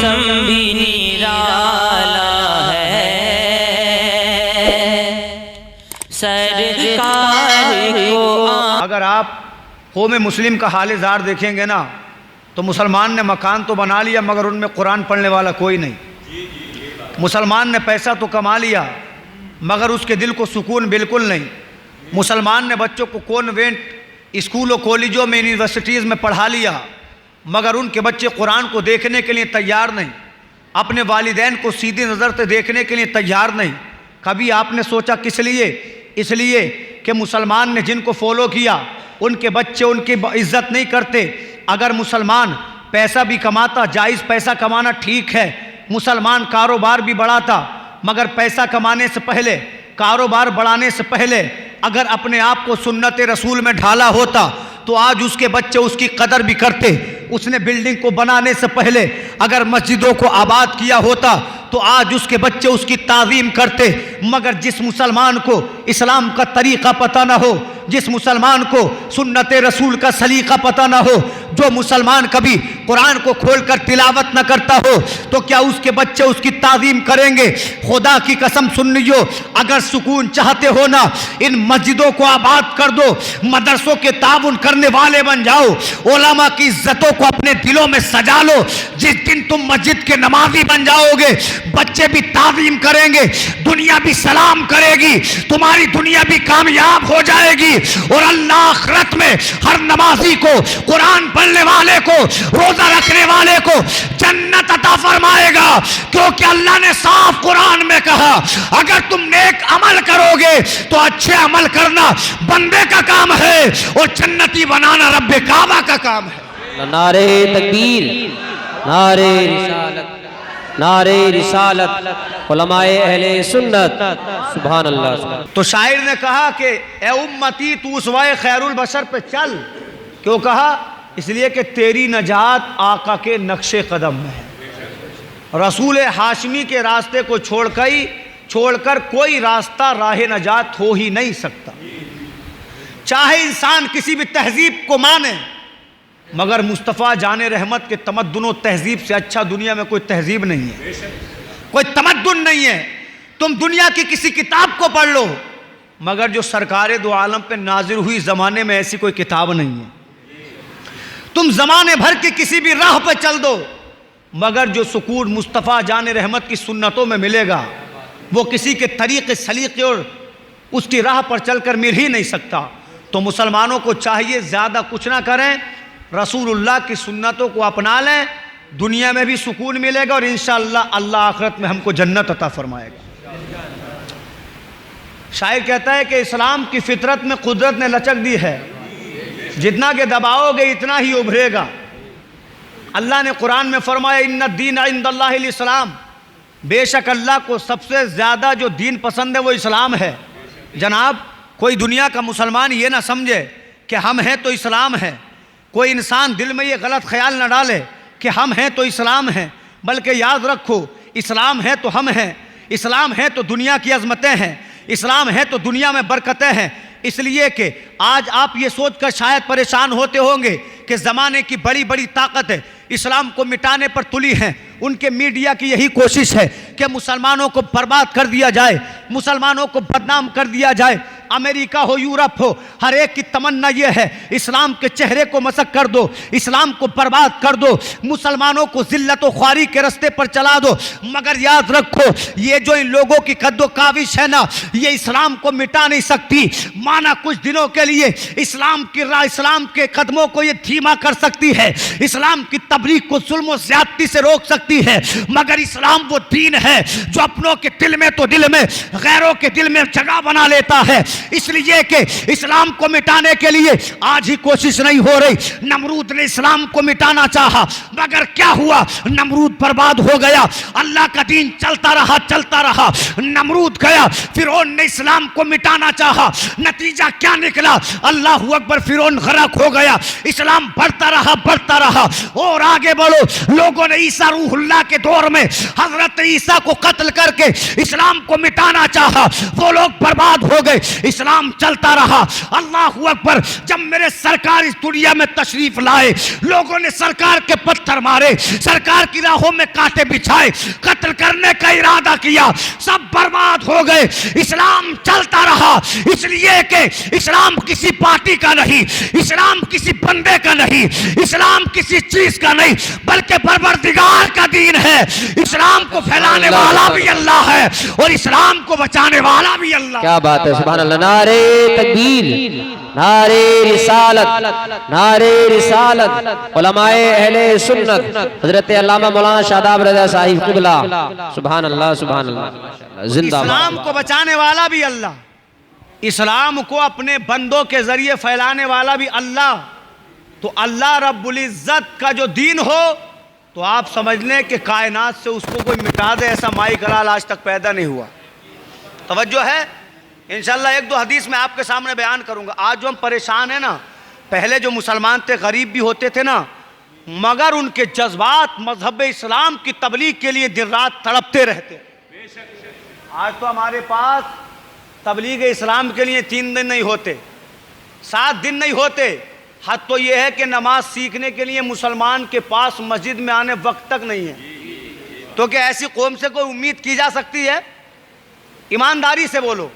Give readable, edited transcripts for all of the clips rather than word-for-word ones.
परचम भी निराला है, सरकार को। अगर आप कौम मुस्लिम का हाल ज़ार देखेंगे ना, तो मुसलमान ने मकान तो बना लिया मगर उनमें कुरान पढ़ने वाला कोई नहीं। मुसलमान ने पैसा तो कमा लिया मगर उसके दिल को सुकून बिल्कुल नहीं। मुसलमान ने बच्चों को कॉन्वेंट स्कूलों कॉलेजों में यूनिवर्सिटीज़ में पढ़ा लिया मगर उनके बच्चे कुरान को देखने के लिए तैयार नहीं, अपने वालिदैन को सीधी नज़र से देखने के लिए तैयार नहीं। कभी आपने सोचा किस लिए? इसलिए कि मुसलमान ने जिनको फॉलो किया उनके बच्चे उनकी इज्जत नहीं करते। अगर मुसलमान पैसा भी कमाता, जायज़ पैसा कमाना ठीक है, मुसलमान कारोबार भी बढ़ाता मगर पैसा कमाने से पहले, कारोबार बढ़ाने से पहले अगर अपने आप को सुन्नत रसूल में ढाला होता तो आज उसके बच्चे उसकी कदर भी करते। उसने बिल्डिंग को बनाने से पहले अगर मस्जिदों को आबाद किया होता तो आज उसके बच्चे उसकी ताज़ीम करते। मगर जिस मुसलमान को इस्लाम का तरीक़ा पता ना हो, जिस मुसलमान को सुन्नत रसूल का सलीक़ा पता ना हो, जो मुसलमान कभी कुरान को खोलकर तिलावत न करता हो, तो क्या उसके बच्चे उसकी ताज़ीम करेंगे? खुदा की कसम सुनियो, अगर सुकून चाहते हो ना, इन मस्जिदों को आबाद कर दो, मदरसों के ताउन करने वाले बन जाओ, उलमा की इज्जतों को अपने दिलों में सजा लो। जिस दिन तुम मस्जिद के नमाजी बन जाओगे, बच्चे भी ताज़ीम करेंगे, दुनिया भी सलाम करेगी, तुम्हारी दुनिया भी कामयाब हो जाएगी और अल्लाह आखिरत में हर नमाजी को, कुरान पढ़ने वाले को, रोजा रखने वाले को जन्नत अता फरमाएगा। क्योंकि अल्लाह ने साफ कुरान में कहा, अगर तुम नेक अमल करोगे तो अच्छे अमल करना बंदे का काम है और जन्नती बनाना रब्बे काबा का काम है। नारे तकबीर, नारे रिसालत, नारे रिसालत, उलमाए अहले सुन्नत, सुभान अल्लाह। तो शायर ने कहा कि ए उम्मती तू उसवाए खैरुल बशर पे चल। क्यों कहा? इसलिए कि तेरी नजात आका के नक्शे कदम में है। रसूल हाशमी के रास्ते को छोड़कर कोई रास्ता राह नजात हो ही नहीं सकता। चाहे इंसान किसी भी तहजीब को माने मगर मुस्तफ़ा जाने रहमत के तमद्दुन तहजीब से अच्छा दुनिया में कोई तहजीब नहीं है, कोई तमद्दुन नहीं है। तुम दुनिया की किसी किताब को पढ़ लो मगर जो सरकार दो आलम पे नाजिल हुई ज़माने में ऐसी कोई किताब नहीं है। तुम ज़माने भर की किसी भी राह पे चल दो मगर जो सुकून मुस्तफ़ा जाने रहमत की सुन्नतों में मिलेगा वो किसी के तरीक़े सलीक़े और उसकी राह पर चलकर मिल ही नहीं सकता। तो मुसलमानों को चाहिए ज़्यादा कुछ ना करें, रसूलुल्लाह की सुन्नतों को अपना लें, दुनिया में भी सुकून मिलेगा और इंशाअल्लाह अल्लाह आखिरत में हमको जन्नत अता फरमाएगा। शायर कहता है कि इस्लाम की फितरत में कुदरत ने लचक दी है, जितना के दबाओगे इतना ही उभरेगा। अल्लाह ने कुरान में फरमाया इन्ना दीन इंदल्लाहिल इस्लाम, बेशक अल्लाह को सबसे ज़्यादा जो दीन पसंद है वो इस्लाम है। जनाब, कोई दुनिया का मुसलमान ये ना समझे कि हम हैं तो इस्लाम है, कोई इंसान दिल में ये गलत ख्याल न डाले कि हम हैं तो इस्लाम है, बल्कि याद रखो इस्लाम है तो हम हैं, इस्लाम है तो दुनिया की अजमतें हैं, इस्लाम है तो दुनिया में बरकतें हैं। इसलिए कि आज आप ये सोचकर शायद परेशान होते होंगे कि ज़माने की बड़ी बड़ी ताकतें इस्लाम को मिटाने पर तुली हैं। उनके मीडिया की यही कोशिश है कि मुसलमानों को बर्बाद कर दिया जाए, मुसलमानों को बदनाम कर दिया जाए। अमेरिका हो, यूरोप हो, हर एक की तमन्ना यह है इस्लाम के चेहरे को मसक कर दो, इस्लाम को बर्बाद कर दो, मुसलमानों को जिल्लत व ख्वारी के रास्ते पर चला दो। मगर याद रखो ये जो इन लोगों की कद्दो काविश है ना, ये इस्लाम को मिटा नहीं सकती। माना कुछ दिनों के लिए इस्लाम की राह, इस्लाम के कदमों को ये धीमा कर सकती है, इस्लाम की तबलीग को जुल्म व ज़्यादती से रोक सकती है, मगर इस्लाम वो दीन है जो अपनों के दिल में तो दिल में, गैरों के दिल में जगह बना लेता है। इसलिए कि इस्लाम को मिटाने के लिए आज ही कोशिश नहीं हो रही। नमरूद ने इस्लाम को मिटाना चाहा मगर क्या हुआ? नमरूद बर्बाद हो गया। अल्लाह का दीन चलता रहा। नमरूद गया, फिरौन ने इस्लाम को मिटाना चाहा, नतीजा क्या निकला? अल्लाहू अकबर, फिरौन गरक हो गया। इस्लाम बढ़ता रहा और आगे बढ़ो। लोगों ने ईसा रूहुल्लाह के दौर में हजरत ईसा को कत्ल करके इस्लाम को मिटाना चाहा, वो लोग बर्बाद हो गए। इस्लाम चलता रहा। अल्लाह अकबर। जब मेरे सरकार इस दुनिया में तशरीफ लाए, लोगों ने सरकार के पत्थर मारे, सरकार की राहों में कांटे बिछाए, कत्ल करने का इरादा किया, सब बर्बाद हो गए। इस्लाम चलता रहा, इसलिए कि इस्लाम किसी पार्टी का नहीं, इस्लाम किसी बंदे का नहीं, इस्लाम किसी चीज का नहीं, बल्कि परवरदिगार का दीन है। इस्लाम को फैलाने वाला भी अल्लाह है और इस्लाम को बचाने वाला भी अल्लाह। क्या बात है, सुभान अल्लाह। नारे तकबीर, नारे रिसालत, नारे रिसालत। उलमाए अहले सुन्नत हजरत अल्लामा मौलाना शादाब रज़ा साहिब क़िबला, सुभान अल्लाह, सुभान अल्लाह, जिंदाबाद। इस्लाम को बचाने वाला भी अल्लाह, इस्लाम को अपने बंदों के जरिए फैलाने वाला भी अल्लाह। तो अल्लाह रब्बुल इज्जत का जो दीन हो तो आप समझ लें कि कायनात से उसको कोई मिटा दे, ऐसा माई कलाल आज तक पैदा नहीं हुआ। तवज्जो है, इंशाल्लाह एक दो हदीस में आपके सामने बयान करूंगा। आज जो हम परेशान हैं ना, पहले जो मुसलमान थे गरीब भी होते थे ना, मगर उनके जज्बात मजहब इस्लाम की तबलीग के लिए दिन रात तड़पते रहते। आज तो हमारे पास तबलीग इस्लाम के लिए 3 दिन नहीं होते, 7 दिन नहीं होते। हद तो यह है कि नमाज सीखने के लिए मुसलमान के पास मस्जिद में आने वक्त तक नहीं है। तो क्या ऐसी कौम से कोई उम्मीद की जा सकती है? ईमानदारी से बोलो।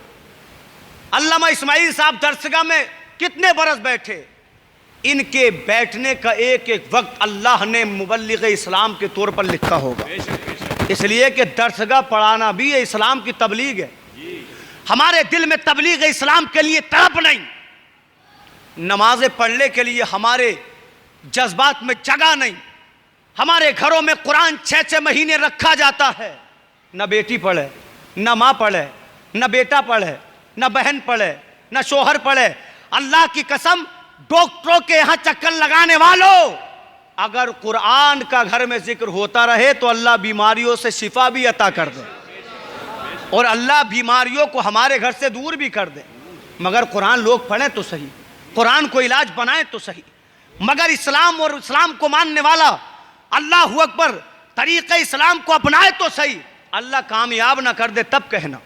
अल्लामा इस्माइल साहब दरसगाह में कितने बरस बैठे, इनके बैठने का एक एक वक्त अल्लाह ने मुबल्लिग इस्लाम के तौर पर लिखा होगा, इसलिए कि दरसगाह पढ़ाना भी इस्लाम की तबलीग है। हमारे दिल में तबलीग इस्लाम के लिए तड़प नहीं, नमाजें पढ़ने के लिए हमारे जज्बात में जगह नहीं। हमारे घरों में कुरान 6-6 महीने रखा जाता है, न बेटी पढ़े, न माँ पढ़े, न बेटा पढ़े, न बहन पढ़े, न शोहर पढ़े। अल्लाह की कसम, डॉक्टरों के यहाँ चक्कर लगाने वालों, अगर कुरान का घर में जिक्र होता रहे तो अल्लाह बीमारियों से शिफा भी अता कर दे और अल्लाह बीमारियों को हमारे घर से दूर भी कर दे। मगर कुरान लोग पढ़ें तो सही, कुरान को इलाज बनाए तो सही, मगर इस्लाम और इस्लाम को मानने वाला अल्लाह अकबर तरीक़े इस्लाम को अपनाए तो सही। अल्लाह कामयाब ना कर दे तब कहना।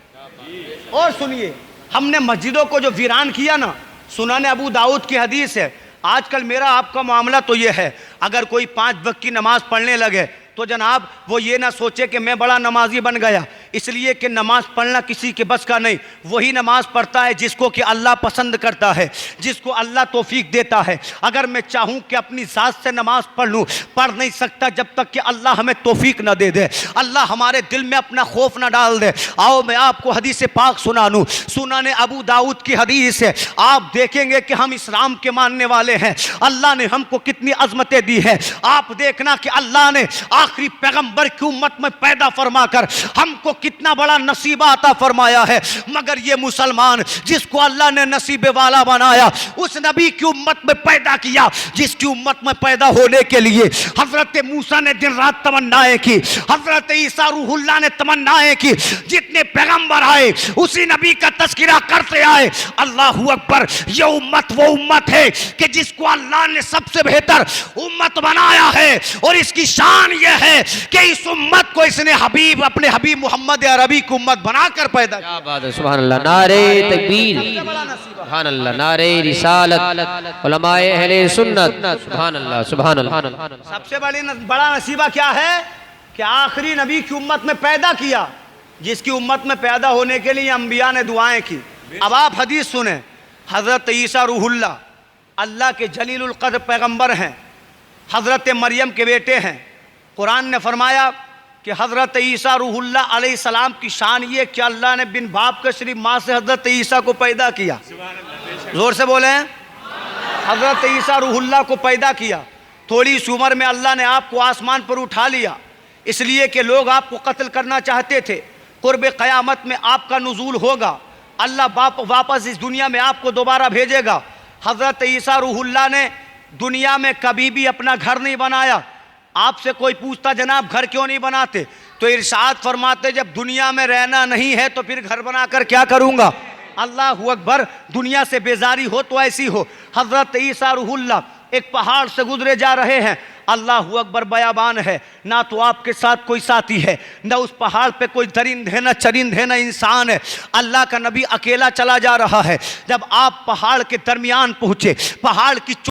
और सुनिए, हमने मस्जिदों को जो वीरान किया ना, सुनान अबू दाऊद की हदीस है। आजकल मेरा आपका मामला तो ये है, अगर कोई 5 वक्त की नमाज पढ़ने लगे तो जनाब वो ये ना सोचे कि मैं बड़ा नमाजी बन गया, इसलिए कि नमाज पढ़ना किसी के बस का नहीं। वही नमाज पढ़ता है जिसको कि अल्लाह पसंद करता है, जिसको अल्लाह तौफीक देता है। अगर मैं चाहूँ कि अपनी ज़ात से नमाज पढ़ लूँ, पढ़ नहीं सकता जब तक कि अल्लाह हमें तौफीक ना दे दे, अल्लाह हमारे दिल में अपना खौफ ना डाल दे। आओ मैं आपको हदीस पाक सुना दूँ, सुनाने अबू दाऊद की हदीस है। आप देखेंगे कि हम इस्लाम के मानने वाले हैं, अल्लाह ने हमको कितनी अजमतें दी है। आप देखना कि अल्लाह ने आखिरी पैगंबर की उम्मत में पैदा फरमाकर हमको कितना बड़ा नसीबा अता फरमाया है। मगर ये मुसलमान जिसको अल्लाह ने नसीबे वाला बनाया, उस नबी की उम्मत में पैदा किया जिसकी उम्मत में पैदा होने के लिए हजरत मूसा ने दिन रात तमन्नाएं की, हजरत ईसा रूहुल्लाह ने तमन्नाएं की। जितने पैगंबर आए उसी नबी का तस्करा करते आए। अल्लाह अकबर, ये उम्मत वो उम्मत है कि जिसको अल्लाह ने सबसे बेहतर उम्मत बनाया है और इसकी शान यह है कि इस उम्मत को इसने हबीब, अपने हबीब मोहम्मद अरबी की उम्मत बनाकर पैदा किया। क्या बात है, सुभान अल्लाह। नारे तकबीर, सुभान अल्लाह, नारे रिसालत, उलमाए अहले सुन्नत, सुभान अल्लाह, सुभान अल्लाह। सबसे बड़ा नसीबा क्या है कि आखिरी नबी की उम्मत में पैदा किया, जिसकी उम्मत में पैदा होने के लिए अंबिया ने दुआएं की। अब आप हदीस सुने, हजरत ईसा रूहुल्लाह अल्लाह के जलीलुल क़द्र पैगंबर हैं, हजरत मरियम के बेटे हैं। कुरान ने फरमाया कि हज़रत ईसा रूहुल्लाह अलैहिस्सलाम की शान ये कि अल्लाह ने बिन बाप के सिर्फ माँ से हज़रत ईसा को पैदा किया। ज़ोर से बोले हैं, हज़रत ईसा रूहुल्लाह को पैदा किया। थोड़ी सी उम्र में अल्लाह ने आपको आसमान पर उठा लिया, इसलिए कि लोग आपको कत्ल करना चाहते थे। कुर्ब क़यामत में आपका नुज़ूल होगा, अल्लाह वापस इस दुनिया में आपको दोबारा भेजेगा। हज़रत ईसा रूहुल्लाह ने दुनिया में कभी भी अपना घर नहीं बनाया। आपसे कोई पूछता जनाब घर क्यों नहीं बनाते, तो इरशाद फरमाते जब दुनिया में रहना नहीं है तो फिर घर बनाकर क्या करूँगा। अल्लाह अकबर, दुनिया से बेजारी हो तो ऐसी हो। हज़रत ईसा रूहुल्लाह एक पहाड़ से गुजरे जा रहे हैं, अल्लाह अकबर बयाबान है, ना तो आपके साथ कोई साथी है, ना उस पहाड़ पे कोई दरिंद है, ना चरिंद है, ना इंसान है। अल्लाह का नबी अकेला चला जा रहा है। जब आप पहाड़ के दरमियान पहुंचे, पहाड़ की